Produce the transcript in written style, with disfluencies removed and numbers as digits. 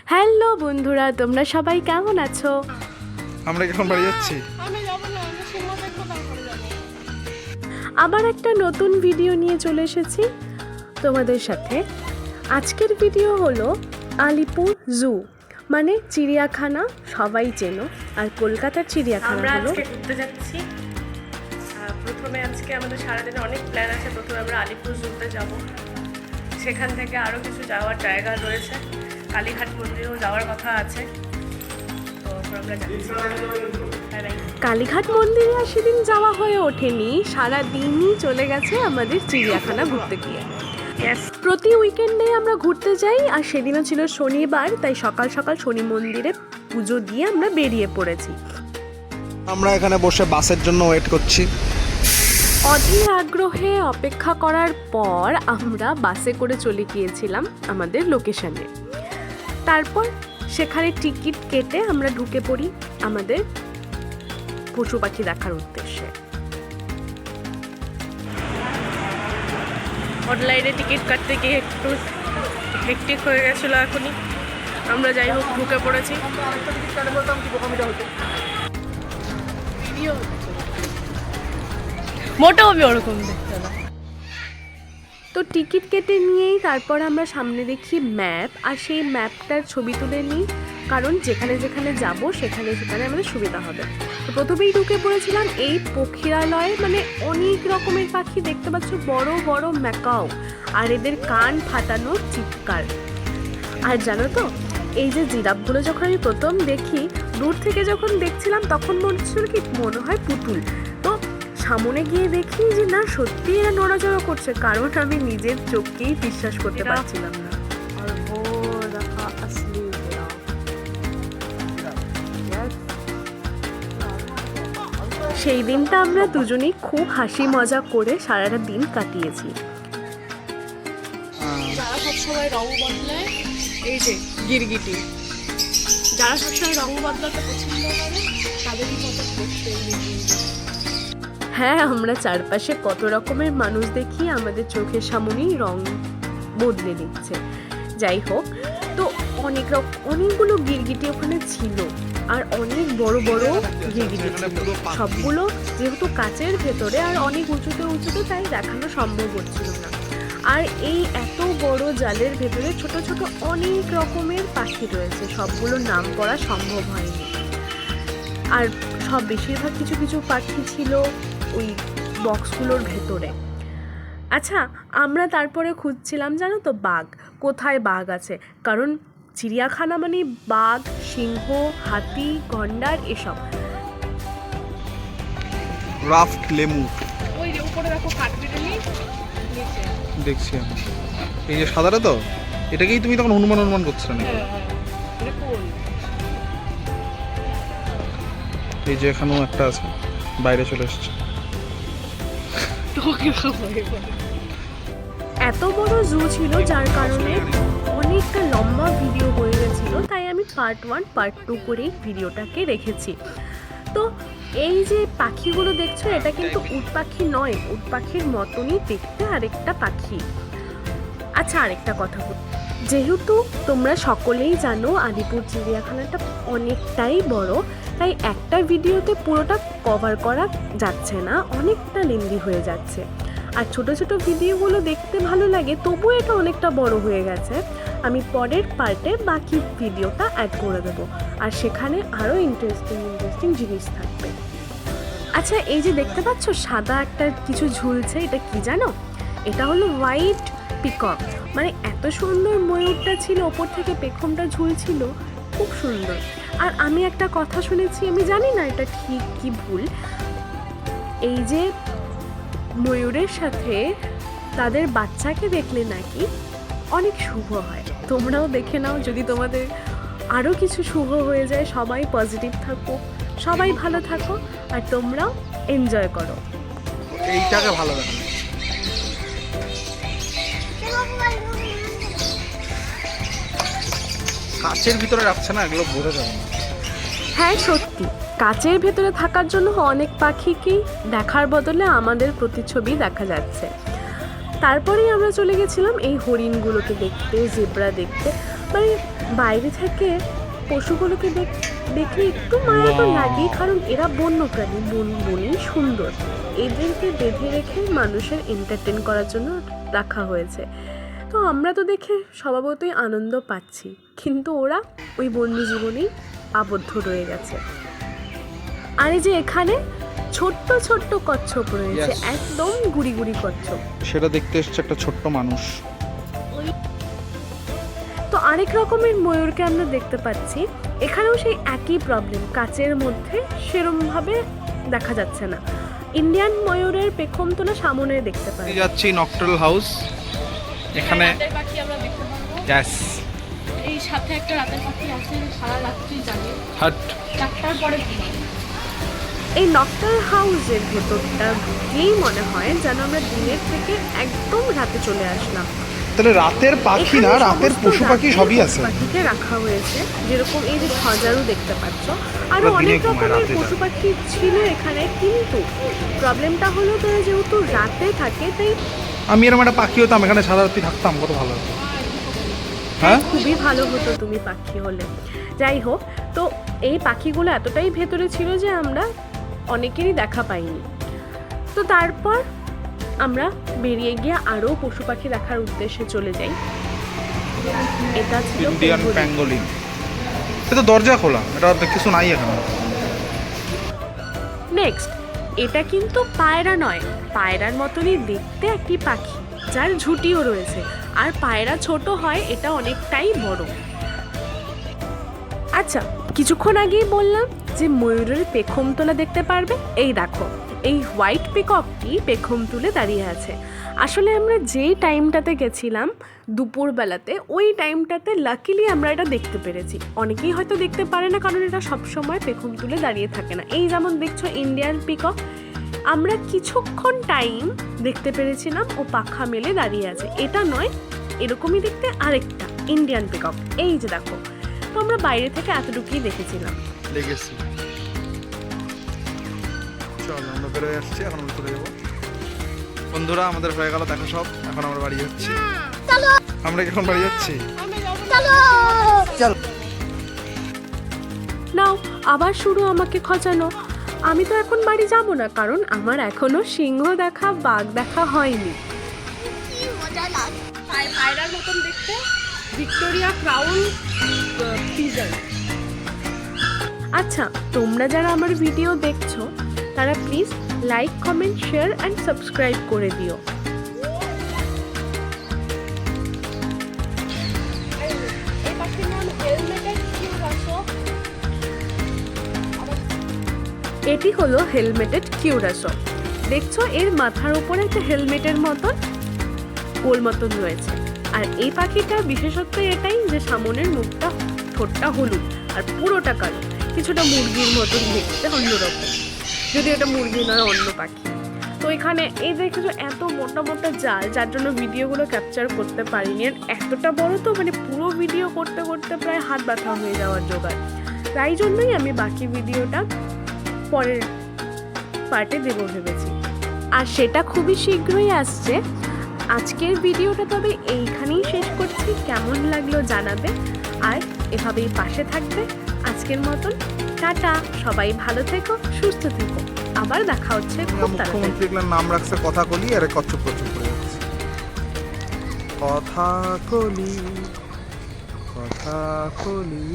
Hello বন্ধুরা, তোমরা সবাই কেমন আছো? আমরা এখন বাড়ি যাচ্ছি। আবার একটা নতুন ভিডিও নিয়ে চলে এসেছি তোমাদের সাথে। আজকের ভিডিও হলো আলিপুর জু, মানে চিড়িয়াখানা, সবাই চেনো। আর কলকাতার চিড়িয়াখানা হলো ঘুরতে যাচ্ছি। প্রথমে আজকে আমাদের সারাদিনে অনেক প্ল্যান আছে। প্রথমে আমরা আলিপুর জুতে যাব, সেখান থেকে আরও কিছু যাওয়ার জায়গা রয়েছে। কালীঘাট মন্দিরেও যাওয়ার কথা আছে। তো আমরা যাচ্ছি কালীঘাট মন্দিরে। আর সেদিন যাওয়া হয়ে ওঠেনি, সারাদিনই চলে গেছে আমাদের চিড়িয়াখানা ঘুরতে গিয়ে। প্রতি উইকেন্ডে আমরা ঘুরতে যাই, আর সেদিনও ছিল শনিবার, তাই সকাল সকাল শনি মন্দিরে পুজো দিয়ে আমরা বেরিয়ে পড়েছি। আমরা এখানে বসে বাসের জন্য ওয়েট করছি। অধীর আগ্রহে অপেক্ষা করার পর আমরা বাসে করে চলে গিয়েছিলাম আমাদের লোকেশনে। তারপর সেখানে টিকিট কেটে আমরা ঢুকে পড়ি আমাদের পশু পাখি দেখার উদ্দেশ্যে। অনলাইনে টিকিট কাটতে গিয়ে একটু হেক্টিক হয়ে গেছিলো। এখনই আমরা যাই হোক ঢুকে পড়েছি। মোটামুটি ওরকম দেখতে না। তো টিকিট কেটে নিয়েই তারপর আমরা সামনে দেখি ম্যাপ, আর সেই ম্যাপটার ছবি তুলে নিই, কারণ যেখানে যেখানে যাব সেখানে সেখানে আমাদের সুবিধা হবে। তো প্রথমেই ঢুকে পড়েছিলাম এই পক্ষীরালয়ে, মানে অনেক রকমের পাখি দেখতে পাচ্ছ, বড় বড় ম্যাকাও, আর এদের কান ফাটানো চিৎকার। আর জানো তো, এই যে জিরাফগুলো যখন আমি প্রথম দেখি, দূর থেকে যখন দেখছিলাম তখন মনে হচ্ছিল কি মনে হয় পুতুল। তো সামনে গিয়ে দেখি যে না, সত্যি এরা নড়াচড়া করছে, কারণ আমি নিজের চোখকেই বিশ্বাস করতে পারছিলাম না। সেই দিনটা আমরা দুজনেই খুব হাসি মজা করে সারাটা দিন কাটিয়েছি। যারা সবসময় রং বদলায়, এই যে গিরগিটি, যারা সবসময় রং বদলাতে পছন্দ করে তাদেরই মতো দেখতে। হ্যাঁ, আমরা চারপাশে কত রকমের মানুষ দেখি, আমাদের চোখের সামনেই রং বদলে দিচ্ছে। যাই হোক, তো অনেকগুলো গিরগিটি ওখানে ছিল, আর অনেক বড় বড় গিরগিটি ছিল। সবগুলো যেহেতু কাচের ভেতরে আর অনেক উঁচুতে উঁচুতে, তাই দেখানো সম্ভব হচ্ছিল না। আর এই এত বড় জালের ভেতরে ছোট ছোট অনেক রকমের পাখি রয়েছে, সবগুলো নাম করা সম্ভব হয়নি। আর সব বেশিরভাগ কিছু কিছু পাখি ছিল ওই বক্সগুলোর ভেতরে। আচ্ছা, আমরা তারপরে খুঁজছিলাম, জানো তো, বাঘ কোথায় বাঘ আছে, কারণ চিড়িয়াখানা মানে বাঘ, সিংহ, হাতি, গন্ডার এসব। রাফট লেমু, ওই যে উপরে দেখো কাঠবিড়ালি নিচে দেখছি আমি। এই যে সাদাটা, তো এটাকেই তুমি তখন অনুমান করছো না? এই যে এখানেও একটা আছে, বাইরে চলে এসছে। এত বড় জু ছিল, যার কারণে অনেকটা লম্বা ভিডিও হয়ে গেছিল, তাই আমি পার্ট 1 পার্ট 2 করেই ভিডিওটাকে রেখেছি। তো এই যে পাখিগুলো দেখছো, এটা কিন্তু উট পাখি নয়, উট পাখির মতনই দেখতে আরেকটা পাখি। আচ্ছা, আরেকটা কথা বল, যেহেতু তোমরা সকলেই জানো আলিপুর চিড়িয়াখানাটা অনেকটাই বড়, তাই একটা ভিডিওতে পুরোটা কভার করা যাচ্ছে না, অনেকটা লেন্দি হয়ে যাচ্ছে। আর ছোট ছোট ভিডিওগুলো দেখতে ভালো লাগে, তবুও এটা অনেকটা বড় হয়ে গেছে। আমি পরের পার্টে বাকি ভিডিওটা অ্যাড করে দেবো, আর সেখানে আরও ইন্টারেস্টিং জিনিস থাকবে। আচ্ছা, এই যে দেখতে পাচ্ছ সাদা একটা কিছু ঝুলছে, এটা কি জানো? এটা হলো হোয়াইট পিকক, মানে এত সুন্দর ময়ূরটা ছিল, ওপর থেকে পেখমটা ঝুলছিল, খুব সুন্দর। আর আমি একটা কথা শুনেছি, আমি জানি না এটা ঠিক কি ভুল, এই যে ময়ূরের সাথে তাদের বাচ্চাকে দেখলে নাকি অনেক শুভ হয়। তোমরাও দেখে নাও, যদি তোমাদের আরও কিছু শুভ হয়ে যায়। সবাই পজিটিভ থাকো, সবাই ভালো থাকো, আর তোমরাও এনজয় করো। এইটাকে ভালো দেখো, কাচের ভিতরে রাখছে না, এগুলো বোঝা যাবে না। হ্যাঁ সত্যি, কাচের ভেতরে থাকার জন্য অনেক পাখিকেই দেখার বদলে আমাদের প্রতিচ্ছবি দেখা যাচ্ছে। তারপরেই আমরা চলে গেছিলাম এই হরিণগুলোকে দেখতে, জেব্রা দেখতে। মানে বাইরে থেকে পশুগুলোকে দেখলে একটু মায়া তো লাগেই, কারণ এরা বন্য প্রাণী, বনেই সুন্দর। এদেরকে বেঁধে রেখে মানুষের এন্টারটেন করার জন্য রাখা হয়েছে। তো আমরা তো দেখে স্বভাবতই আনন্দ পাচ্ছি, কিন্তু ওরা ওই বন্য জীবনেই আবদ্ধ রয়ে গেছে। আর এই যে এখানে ছোট্ট ছোট্ট কচ্ছপ রয়েছে, Yes. একদম গুড়ি গুড়ি কচ্ছপ। সেটা দেখতে এসছে একটা ছোট্ট মানুষ। তো আরেক রকমের ময়ূরকে আমরা দেখতে পাচ্ছি, এখানেও সেই একই প্রবলেম, কাচের মধ্যে সেরমভাবে দেখা যাচ্ছে না। ইন্ডিয়ান ময়ূরের পেখম তোলা সামনে দেখতে পাই। যাচ্ছি নকটার্ন হাউস, এখানে রাতের পাখি আমরা দেখতে পাবো। গ্যাস এই সাথে একটা রাতের পাখি আছে, সারা রাত্রি জাগে, হাট। 4টার পরে ঘুমায়। এই নকটার্ন হাউসের ভেতরটা ঢুকেই মনে হয় যেন আমরা দিনের থেকে একদম রাতে চলে আসলাম। তাহলে রাতের পাখি না, এখানে রাতের সমস্ত পশু পাখি রাতের সবই পশু আছে। পাখিকে রাখা হয়েছে, যেরকম এই যে খজারু দেখতে পাচ্ছ, আরো ওরা দিনে অনেক ঘুমায়, রকমের রাতে পশু পাখি ছিল এখানে। কিন্তু প্রবলেমটা হলো তারা যেহেতু রাতে থাকে, তাই আমি এরকম একটা পাখি হতাম, এখানে সারা রাত্রি থাকতাম, কত ভালো হতো। হ্যাঁ, খুবই ভালো হতো তুমি পাখি হলে। যাই হোক, তো এই পাখিগুলো এতটাই ভেতরে ছিল যে আমরা অনেকেরই দেখা পাইনি। তো তারপর আমরা বেরিয়ে গিয়ে আরও পশু পাখি দেখার উদ্দেশ্যে চলে যাই। এটা ছিল ইন্ডিয়ান পেঙ্গুইন। প্যাঙ্গোলিন। এটা দরজা খোলা, এটা কিছু নাই এখানে। নেক্সট, এটা কিন্তু পায়রা নয়, পায়রার মতনই দেখতে একটি পাখি, যার ঝুঁটিও রয়েছে। আর পায়রা ছোট হয়, এটা অনেকটাই বড়। আচ্ছা, কিছুক্ষণ আগেই বললাম যে ময়ূরের পেখম তোলা দেখতে পারবে। এই দেখো, এই হোয়াইট পিককটি পেখম তুলে দাঁড়িয়ে আছে। আসলে আমরা যেই টাইমটাতে গেছিলাম দুপুরবেলাতে, ওই টাইমটাতে লাকিলি আমরা এটা দেখতে পেরেছি। অনেকেই হয়তো দেখতে পারে না, কারণ এটা সবসময় পেখম তুলে দাঁড়িয়ে থাকে না। এই যেমন দেখছো ইন্ডিয়ান পিকক, আমরা কিছুক্ষণ টাইম দেখতে পেরেছিলাম ও পাখা মেলে দাঁড়িয়ে আছে। এটা নয়, এরকমই দেখতে আরেকটা ইন্ডিয়ান পিকক, এই যে দেখো। তো আমরা বাইরে থেকে এতটুকুই দেখেছিলাম। লেগেছি। চল আমরা বেরোয় আসছি, এখন আমরা চলে যাবো। বন্ধুরা, আমাদের হয়ে গেল দেখো সব, এখন আমরা বাড়ি যাচ্ছি। আমরা এখন বাড়ি যাচ্ছি। চল। নাও আবার শুরু আমাকে খচানো। আমি তো এখন বাড়ি যাব না, কারণ আমার এখনো সিংহ দেখা, বাঘ দেখা হয়নি। পায়রার মতন দেখতে, ভিক্টোরিয়া ক্রাউন পিজন। আচ্ছা, তোমরা যারা আমার ভিডিও দেখছো তারা please like, comment, share and subscribe করে দিও। এটি হলো হেলমেটেড কিউরাসো। দেখছো এর মাথার উপরে একটা হেলমেটের মতন গোল মতন রয়েছে। আর এই পাখিটার বিশেষত্ব এটাই যে সামনের মুখটা, ঠোঁটটা হলুদ আর পুরোটা কালো, কিছুটা মুরগির মতন দেখতে, অন্যরকম। যদি এটা মুরগি নয়, অন্য পাখি। তো এখানে এই দেখেছো এত মোটা মোটা জাল, যার জন্য ভিডিওগুলো ক্যাপচার করতে পারিনি। আর এতটা বড় তো, মানে পুরো ভিডিও করতে করতে প্রায় হাত ব্যথা হয়ে যাওয়ার জোগাড়। তাই জন্যই আমি বাকি ভিডিওটা পরের পার্টে দেবো ভেবেছি, আর সেটা খুবই শীঘ্রই আসছে। আজকের ভিডিওটা তবে এইখানেই শেষ করছি। কেমন লাগলো জানাবে, আর এভাবেই পাশে থাকবে। আজকের মতন টাটা, সবাই ভালো থেকো, সুস্থ থেকো। আবার দেখা হচ্ছে খুব তাড়াতাড়ি। মুখ্যমন্ত্রী এগুলোর নাম রাখছে কথা কলি, আর কচ্ছপ কচ্ছপ করে যাচ্ছে। কথা কলি, কথা কলি।